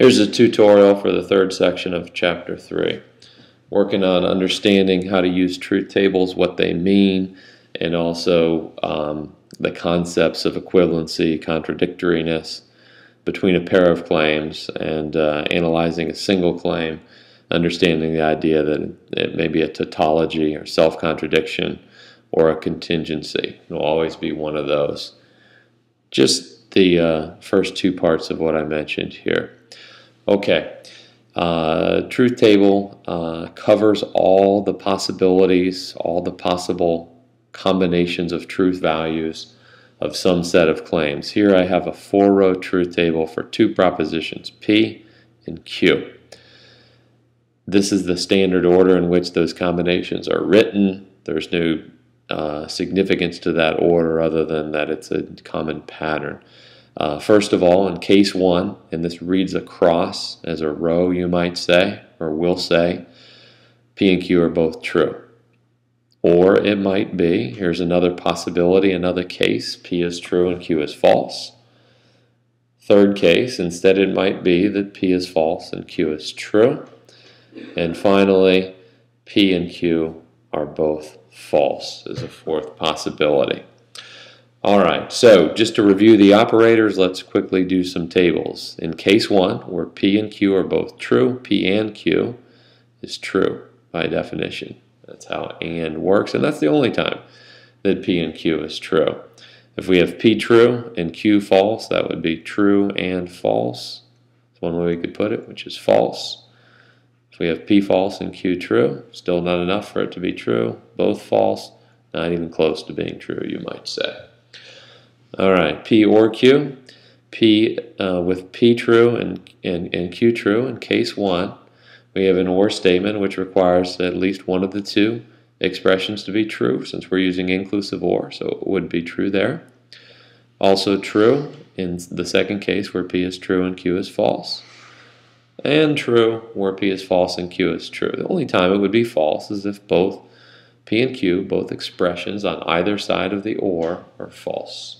Here's a tutorial for the third section of Chapter 3. Working on understanding how to use truth tables, what they mean, and also the concepts of equivalency, contradictoriness between a pair of claims, and analyzing a single claim, understanding the idea that it may be a tautology or self-contradiction or a contingency. It will always be one of those. Just the first two parts of what I mentioned here. Okay, truth table covers all the possibilities, all the possible combinations of truth values of some set of claims. Here I have a 4-row truth table for two propositions, P and Q. This is the standard order in which those combinations are written. There's no significance to that order other than that it's a common pattern. First of all, in case 1, and this reads across as a row, you might say, or will say, P and Q are both true. Or it might be, here's another possibility, another case, P is true and Q is false. Third case, instead it might be that P is false and Q is true. And finally, P and Q are both false as a fourth possibility. Alright, so just to review the operators, let's quickly do some tables. In case 1, where P and Q are both true, P and Q is true by definition. That's how AND works, and that's the only time that P and Q is true. If we have P true and Q false, that would be true and false. That's one way we could put it, which is false. If we have P false and Q true, still not enough for it to be true. Both false, not even close to being true, you might say. Alright, P or Q. P with P true and Q true in case 1. We have an OR statement which requires at least one of the two expressions to be true, since we're using inclusive OR, so it would be true there. Also true in the second case where P is true and Q is false. And true where P is false and Q is true. The only time it would be false is if both P and Q, both expressions on either side of the OR, are false.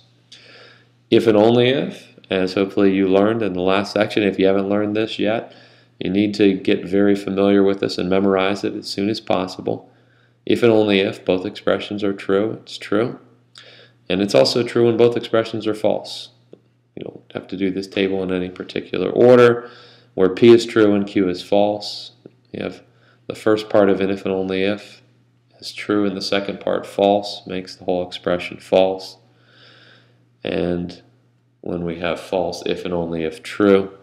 If and only if, as hopefully you learned in the last section, if you haven't learned this yet, you need to get very familiar with this and memorize it as soon as possible. If and only if both expressions are true, it's true. And it's also true when both expressions are false. You don't have to do this table in any particular order. Where P is true and Q is false, you have the first part of an if and only if is true and the second part false, makes the whole expression false. And when we have false if and only if true,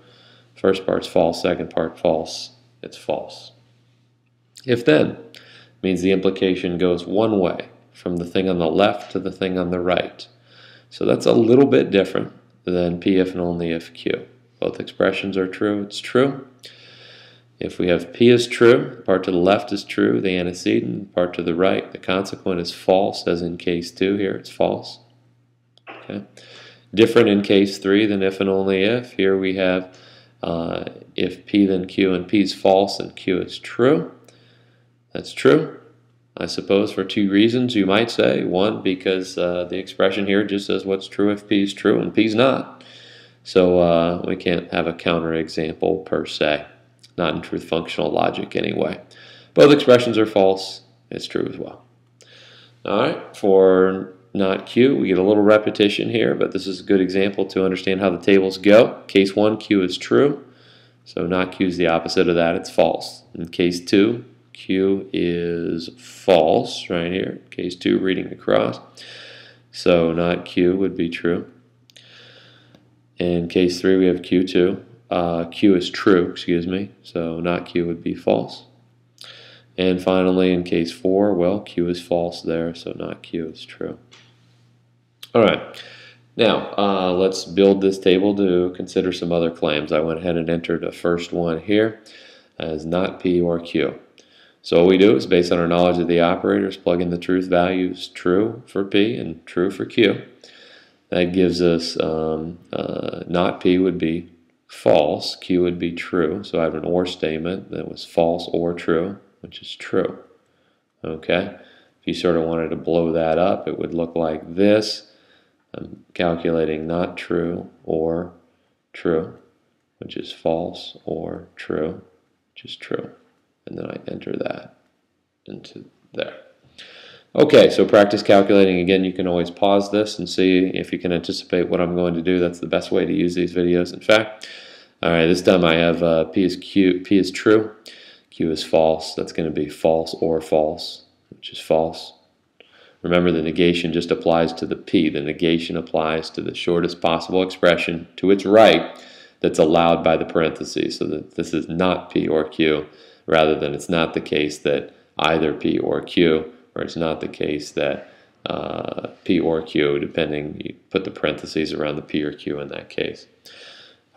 first part's false, second part false, it's false. If then means the implication goes one way, from the thing on the left to the thing on the right. So that's a little bit different than P if and only if Q. Both expressions are true, it's true. If we have P is true, the part to the left is true, the antecedent, the part to the right, the consequent is false, as in case 2 here, it's false. Okay. Different in case 3 than if and only if. Here we have if P then Q and P is false and Q is true. That's true, I suppose, for two reasons, you might say. One, because the expression here just says what's true if P is true and P is not. So we can't have a counterexample per se, not in truth functional logic anyway. Both expressions are false, it's true as well. Alright, for not Q, we get a little repetition here, but this is a good example to understand how the tables go. Case 1, Q is true, so not Q is the opposite of that, it's false. In case 2, Q is false, right here. Case 2, reading across, so not Q would be true. In case 3, we have Q2. Q is true, excuse me, so not Q would be false. And finally, in case 4, well, Q is false there, so not Q is true. All right, now let's build this table to consider some other claims. I went ahead and entered the first one here as not P or Q. So what we do is, based on our knowledge of the operators, plug in the truth values true for P and true for Q. That gives us not P would be false, Q would be true. So I have an OR statement that was false or true, which is true. Okay, if you sort of wanted to blow that up, it would look like this. I'm calculating not true or true. which is false, or true, which is true. And then I enter that into there. Okay, so practice calculating. Again, you can always pause this and see if you can anticipate what I'm going to do. That's the best way to use these videos, in fact. All right, this time I have P is true, Q is false. That's going to be false or false, which is false. Remember, the negation just applies to the P. The negation applies to the shortest possible expression to its right that's allowed by the parentheses. So that this is not P or Q, rather than it's not the case that either P or Q, or it's not the case that P or Q, depending, you put the parentheses around the P or Q in that case.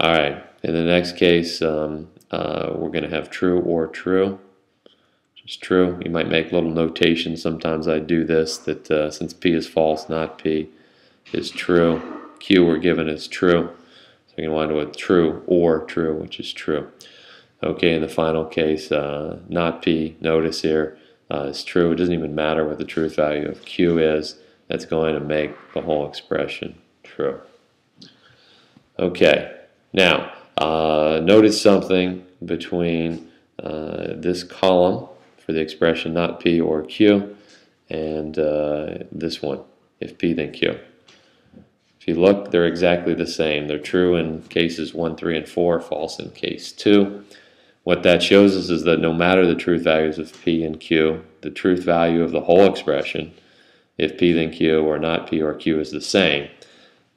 All right, in the next case, we're going to have true or true, which is true. You might make little notations. Sometimes I do this, that since P is false, not P is true. Q we're given as true. So you can wind up with true or true, which is true. Okay, in the final case, not P, notice here, is true. It doesn't even matter what the truth value of Q is. That's going to make the whole expression true. Okay, now notice something between this column for the expression not P or Q and this one, if P then Q. If you look, they're exactly the same. They're true in cases 1, 3, and 4, false in case 2. What that shows us is that no matter the truth values of P and Q, the truth value of the whole expression, if P then Q or not P or Q, is the same.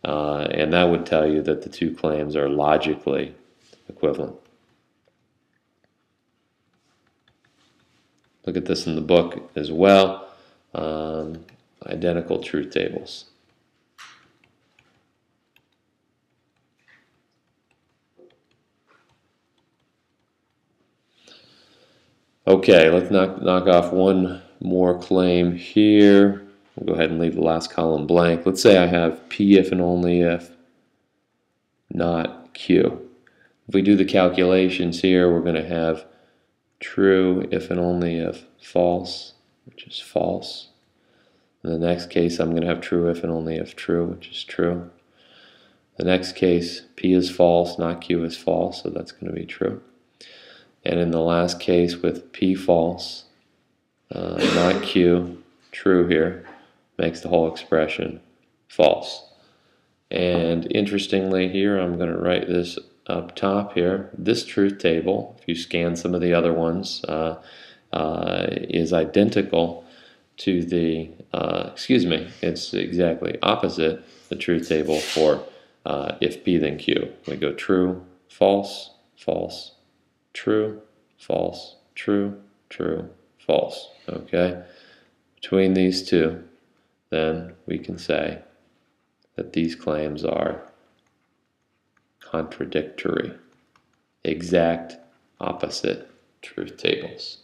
And that would tell you that the two claims are logically equivalent. Look at this in the book as well. Identical truth tables. Okay, let's knock off one more claim here. We'll go ahead and leave the last column blank. Let's say I have P if and only if, not Q. If we do the calculations here, we're going to have true if and only if false, which is false. In the next case, I'm going to have true if and only if true, which is true. The next case, P is false, not Q is false, so that's going to be true. And in the last case with P false, not Q, true here, makes the whole expression false. And interestingly here, I'm going to write this up top here. This truth table, if you scan some of the other ones, is identical to the, it's exactly opposite the truth table for if P then Q. We go true, false, false, true, false, true, true, false. Okay? Between these two, then we can say that these claims are contradictory, exact opposite truth tables.